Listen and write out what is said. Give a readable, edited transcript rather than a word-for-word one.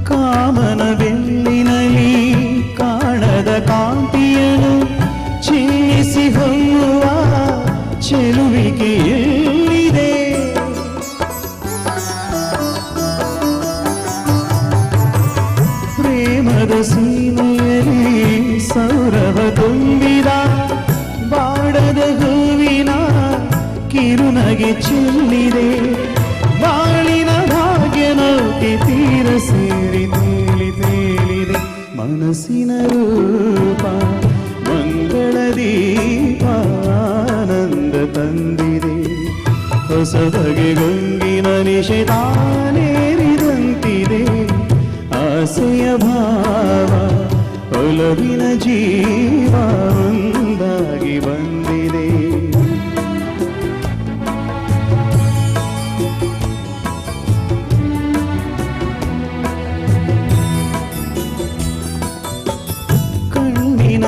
ಕಾಮನ ಬೆನ್ನಿನಲ್ಲಿ ಕಾಣದ ಕಾಂತಿಯನು ಚಿಮ್ಮಿಸಿ ಹೊಮ್ಮುವ ಚೆಲುವಿಗೆ ಎಲ್ಲಿದೆ? ಪ್ರೇಮದ ಸೀಮೆಯಲ್ಲಿ ಸೌರಭ ತುಂಬಿದ ಬಾಡದ ಹೂವಿನ ಕಿರುನಗೆ ಚೆಲ್ಲಿದೆ. ಬಾಳಿನ ಭಾಗ್ಯ ನೌಕೆ ತೀರ ಸೇರಿ ತೇಲಿದೆ. ಮನಸ್ಸಿನ ರೂಪ ಮಂಗಳ ದೀಪ ಆನಂದ ತಂದಿದೆ. ಹೊಸ ಬಗೆ ಗಂಗಿನ ನಿಶೆ ತಾನೇರಿದಂತಿದೆ. ಆಸೆಯ ಭಾವ ಒಲವಿನ ಜೀವ ಒಂದಾಗಿ ಬಂದಿದೆ. ಕಣ್ಣಿನ